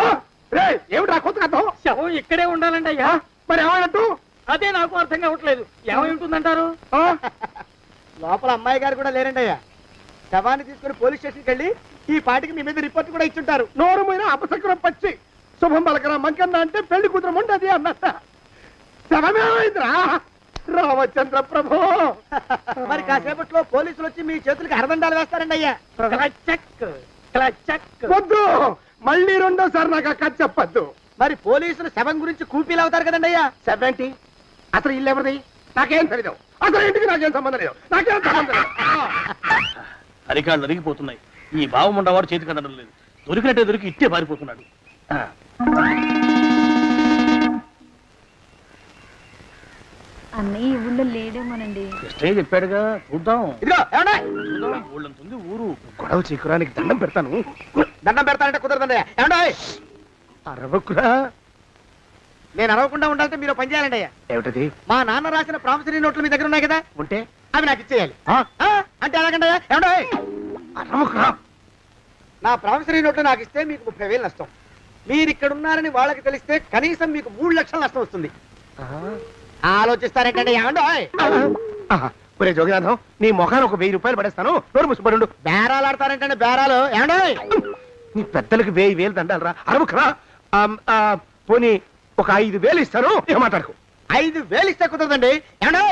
ఆ? రేయ్, ఏమిట్రా కొత్త కథ? శవం ఇక్కడే ఉండాలండి అయ్యా. మరి ఏమైనట్టు? అదే నాకు అర్థం కావట్లేదు. ఏమై ఉంటుందంటారు? ఆ? లోపల అమ్మాయి గారు కూడా లేరండి అయ్యా. శవాన్ని తీసుకుని పోలీస్ స్టేషన్కి వెళ్ళి ఈ పాటికి మీ మీద రిపోర్ట్ కూడా ఇచ్చుంటారు. నోరు మీద అపశకునం పచ్చి శుభం పలకరా మంకన్న అంటే పెళ్లి కూతురు ఉండదు అన్నట్ట. శవమేమైందిరా? రామచంద్ర ప్రభు. మరి కాసేపట్లో పోలీసులు వచ్చి మీ చేతులకి అరదండాలు వేస్తారండి అయ్యా. క్లచక్, క్లచక్. వద్దు, మళ్ళీ రెండోసారి నాకు ఆ కథ చెప్పద్దు. మరి పోలీసులు శవం గురించి కూపీలు అవుతారు కదండి అయ్యా. 70 అసలు ఇల్లు ఎవరిది? నాకేం తెలియదు. అసలు ఇంటికి నాకేం సంబంధం లేదు. నాకేం సంబంధం లేదు. అరికాళ్ళు అరిగిపోతున్నాయి. ఈ బావముండవాడు చేతికి అందడం లేదు. దొరికినట్టే దొరికి ఇట్టే పారిపోతున్నాడు. అన్నయ్య ఈ ఊళ్ళో లేడేమోనండి. కృష్ణయ్య చెప్పాడుగా, చూద్దాం. ఇదిగో ఏమండి, చూద్దాం, ఊళ్ళంతుంది ఊరు. గొడవ చీకురానికి దండం పెడతాను. దండం పెడతానంటే కుదరదండి అయ్యా. ఏమండి, అరవకురా. నేను అరవకుండా ఉండాలంటే మీరు పని చేయాలండి అయ్యా. ఏమిటది? మా నాన్న రాసిన ప్రామిసరీ నోట్లు మీ దగ్గర ఉన్నాయి కదా, ఉంటే అవి నాకు ఇచ్చేయాలి. ఆ? అంటే ఎలాగండి అయ్యా? ఏమండి, అరవకురా. నా ప్రామిసరీ నోట్లు నాకు ఇస్తే మీకు 30,000 నష్టం. మీరు ఇక్కడ ఉన్నారని వాళ్ళకి తెలిస్తే కనీసం మీకు 3 లక్షల నష్టం వస్తుంది. ఆలోచిస్తారేంటండి? ఏమండి, ఒరే జోగినాథం, నీ మొఖాన్ని ఒక 1000 రూపాయలు పడేస్తాను. నోరు ముసుపడు. బేరాలు ఆడతారేంటండి? బేరాలు ఏమండి? నీ పెద్దలకు 1000 దండాలరా. అరవకురా. పోనీ ఒక 5,000 ఇస్తాను. ఏమాటాడుకో. 5,000 ఇస్తే కుదరదండి. ఏమండి,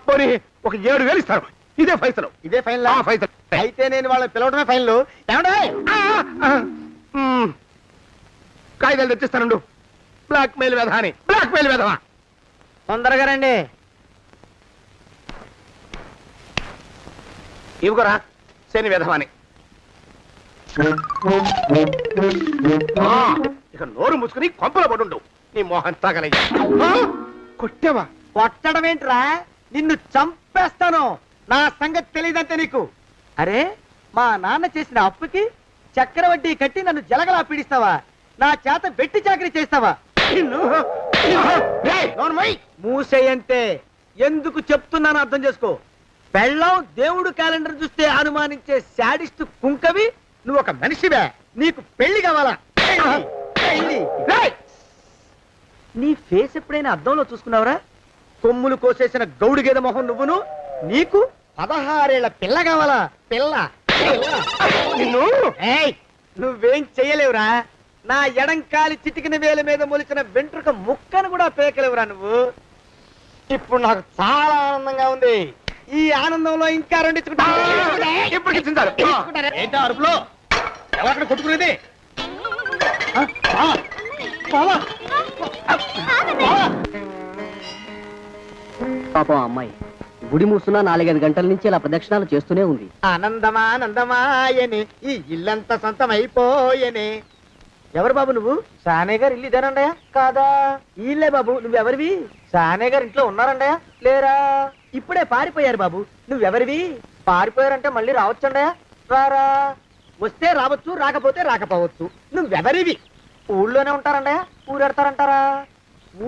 పోనీ ఒక 7,000 ఇస్తాను. ఇదే ఫైసలు. ఇదే ఫైన్. ఫైసలు. అయితే నేను వాళ్ళని పిలవడమే ఫైన్లు. ఏమండి, కాగితాలు తెచ్చిస్తానుండు. బ్లాక్ మెయిల్ వెధ అని. బ్లాక్ మెయిల్ వెధవా. తొందరగా రండి. ఇవ్వరా శని వెధవాని. ఇక నోరు ముసుకుని కొంపల పడుండు. నీ మోహన్ తాగలయ్యా. కొట్టావా? కొట్టడం ఏంట్రా, నిన్ను చంపేస్తాను. నా సంగతి తెలియదంటే నీకు. అరే, మా నాన్న చేసిన అప్పుకి చక్రవడ్డీ కట్టి నన్ను జలగలా పీడిస్తావా? నా చేత వెట్టి చాకరీ చేస్తావా? మూసేయంటే ఎందుకు చెప్తున్నాను అర్థం చేసుకో. పెళ్ళం దేవుడు క్యాలెండర్ చూస్తే అనుమానించే శాడిస్ట్ కుంకవి నువ్వు ఒక మనిషివే. నీకు పెళ్లి కావాలా? పెళ్లి. నీ ఫేస్ ఎప్పుడైనా అద్దంలో చూసుకున్నావురా? కొమ్ములు కోసేసిన గౌడు గేదె మొహం నువ్వును. నీకు 16 ఏళ్ల పిల్ల కావాలా? పిల్ల. నిన్ను ఏయ్, నువ్వేం చెయ్యలేవురా. నా ఎడంకాలి చిటికిన వేల మీద మొలిచిన వెంట్రుక ముక్కను కూడా పేకలేవురా నువ్వు. ఇప్పుడు నాకు చాలా ఆనందంగా ఉంది. ఈ ఆనందంలో ఇంకా రెండించుకుంటా. ఎప్పటికి చింతారు. ఏంటా అరుపులో? ఎవరక్కడ కొట్టుకునేది? పాపం అమ్మాయి గుడి మూసున్న 4-5 గంటల నుంచి ఇలా ప్రదక్షిణాలు చేస్తూనే ఉంది. ఆనందమానందమాయని ఈ ఇల్లంతా సొంతం అయిపోయని. ఎవరు బాబు నువ్వు? సానే గారు ఇల్లు ఇదేనండయా కాదా? ఈళ్ళే బాబు. నువ్వెవరివి? సానే గారు ఇంట్లో ఉన్నారండయా లేరా? ఇప్పుడే పారిపోయారు బాబు. నువ్వెవరివి? పారిపోయారంటే మళ్ళీ రావచ్చండయా రారా? వస్తే రావచ్చు, రాకపోతే రాకపోవచ్చు. నువ్వెవరివి? ఊళ్ళోనే ఉంటారండయా ఊరెడతారంటారా?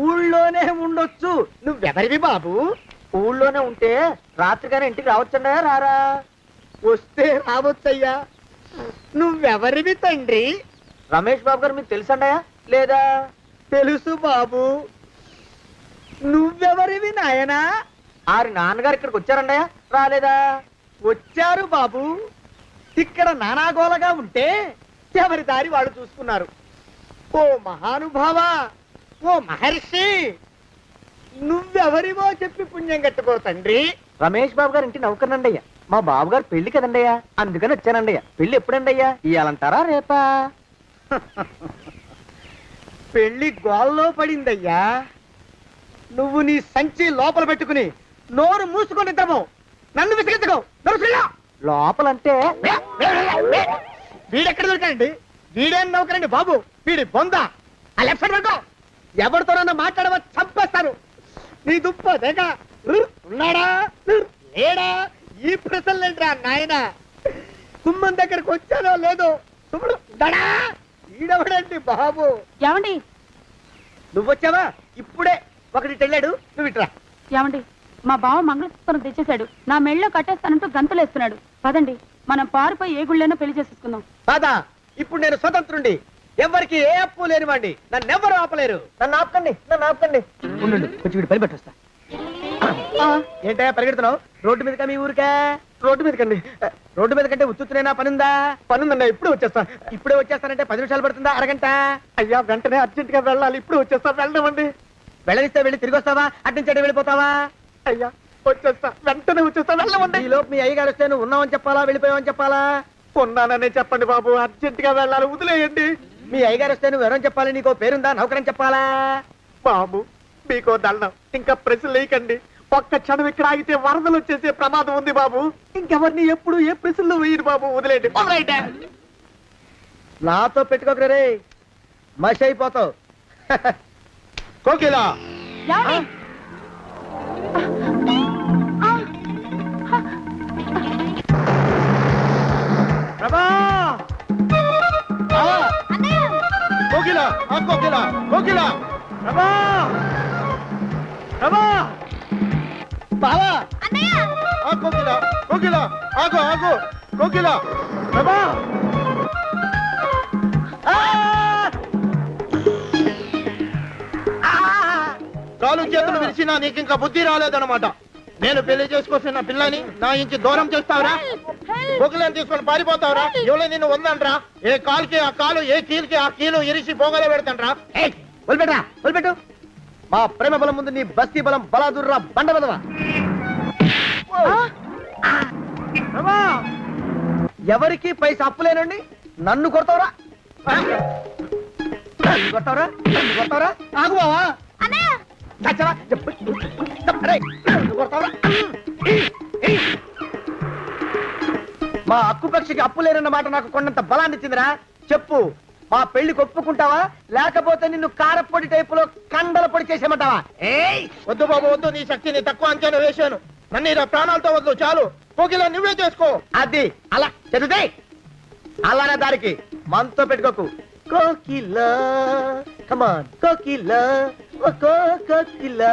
ఊళ్ళోనే ఉండొచ్చు. నువ్వెవరివి బాబు? ఊళ్ళోనే ఉంటే రాత్రిగానే ఇంటికి రావచ్చండయా రారా? వస్తే రావచ్చయ్యా. నువ్వెవరివి తండ్రి? రమేష్ బాబు గారు మీకు తెలుసండయా లేదా? తెలుసు బాబు. నువ్వెవరివి నాయనా? ఆరి నాన్నగారు ఇక్కడికి వచ్చారండయా రాలేదా? వచ్చారు బాబు. ఇక్కడ నానాగోలగా ఉంటే ఎవరి దారి వాళ్ళు చూసుకున్నారు. ఓ మహానుభావ, ఓ మహర్షి, నువ్వెవరివో చెప్పి పుణ్యం కట్టుకో తండ్రి. రమేష్ బాబు గారు ఇంటి నౌకర్నండయ్యా. మా బాబు గారు పెళ్లి కదండయ్యా, అందుకని వచ్చానండయ్యా. పెళ్లి ఎప్పుడండయ్యా? ఇయ్యాలంటారా రేపా? పెళ్లి గోల్లో పడిందయ్యా. నువ్వు నీ సంచి లోపల పెట్టుకుని నోరు మూసుకొని నిద్రపో. నన్ను విసిగించుకో. లోపలంటే వీడెక్కడ దొరికాడండి? వీడేం నౌకరండి బాబు, వీడి బొంద. ఆ లెఫ్ట్ సైడ్ పడుకో. ఎవరితోనన్నా మాట్లాడవా చంపేస్తాను. నీ దుప్ప దేక ఉన్నాడా లేడా? ఈ ప్రశ్నలేంట్రా నాయన. కుమ్మం దగ్గరకు వచ్చానో లేదో తుమ్ముడు దడా. ఈడవడండి బాబు. ఏమండి నువ్వొచ్చావా? ఇప్పుడే ఒకటి వెళ్ళాడు. నువ్వు ఇట్రా. ఏమండి మా బావ మంగళసూత్రం తెచ్చేశాడు. నా మెళ్ళో కట్టేస్తానంటూ గంతులేస్తున్నాడు. పదండి మనం పారిపోయి ఏ గుళ్ళైనా పెళ్లి చేసేసుకుందాం. కాదా? ఇప్పుడు నేను స్వతంత్రుండి. ఎవరికి ఏ అప్పు లేనివాడి. నన్నెవ్వరు ఆపలేరు. నన్ను ఆపకండి, నన్ను ఆపకండి. ఉండు, కొంచెం వీడి పని పెట్టొస్తా. ఏంటా పరిగెడుతున్నావు? రోడ్డు మీదకా మీ ఊరికా? రోడ్డు మీదకండి. రోడ్డు మీద కంటే ఉత్తునేనా పనుందా? పనుందన్న ఇప్పుడే వచ్చేస్తా. ఇప్పుడే వచ్చేస్తానంటే 10 నిమిషాలు పడుతుందా? అరగంట? అయ్యా వెంటనే అర్జెంట్ గా వెళ్ళాలి. ఇప్పుడు వచ్చేస్తా. వెళ్ళమండి. వెళ్ళనిస్తే వెళ్ళి తిరిగి వస్తావా? అట్నుంచి వెళ్ళిపోతావా? అయ్యా వచ్చేస్తా, వెంటనే వచ్చేస్తా. వెళ్ళమండి. ఈ లోపు మీ అయ్యగారు వస్తే నువ్వు ఉన్నావని చెప్పాలా, వెళ్ళిపోయావని చెప్పాలా? ఉన్నాననే చెప్పండి బాబు, అర్జెంట్ గా వెళ్ళాలి, వదిలేయండి. మీ అయ్యగారు వస్తే నువ్వు ఎవరని చెప్పాలి? నీకో పేరుందా? నౌకరని చెప్పాలా? బాబు మీకో దండం, ఇంకా ప్రశ్నలు వేయకండి. ఒక్క క్షణం ఇక్కడ ఆగితే వరదలు వచ్చేసే ప్రమాదం ఉంది బాబు. ఇంకెవరిని ఎప్పుడు ఏ ప్రశ్నలు వేయరు బాబు, వదిలేయండి. వదిలేయండి. నాతో పెట్టుకోకరే రే, మషి అయిపోతావు. కోకిలా ఏమండి? ప్రభా! కోకిలా ఆ కోకిలా కోకిలా ప్రభా! ప్రభా! బావా! ఆ కోకిలా కోకిలా ఆగు ఆగు కోకిలా ప్రభా! ఆ! కాలు చేతులు విరిచినా నీకు ఇంకా బుద్ధి రాలేదన్నమాట. నేను పెళ్లి చేసుకొస్తున్న పిల్లని నా ఇంటి దూరం చేస్తావురా? బొగ్గులను తీసుకొని పారిపోతావురా? ఎవరో నిన్ను ఉందంట్రా? ఏ కాలుకి ఆ కాలు, ఏ కీలుకి ఆ కీలు ఇరిచి బొగలో పెడతాంట్రా? వదిలిపెట్టరా, వదిలిపెట్టు. మా ప్రేమ బలం ముందు నీ బస్తీ బలం బలాదుర్రా బండ బలవా. ఎవరికి పైసా అప్పులేనండి నన్ను కొడతావురా? నన్ను కొడతావురా? నన్ను కొడతావురా? ఆగు బావా. చచ్చరా? అరే, నన్ను కొడతావురా? మా అక్కుపక్షికి అప్పు లేరన్న మాట నాకు కొండంత బలాన్ని ఇచ్చిందిరా. చెప్పు, మా పెళ్లికి ఒప్పుకుంటావా, లేకపోతే నిన్ను కారపొడి టైపులో కండల పొడి చేసేమంటావా? వద్దు బాబు వద్దు, నీ శక్తిని తక్కువ అంచనా వేశాను. నన్ను ఇలా ప్రాణాలతో వద్దు, చాలు. కోకిలా నువ్వే చేసుకో. అది అలా చదివితే అలానే దారికి మనతో పెట్టుకోకు. కోకిలా కమాన్ కోకిలా, ఓ కోకిలా.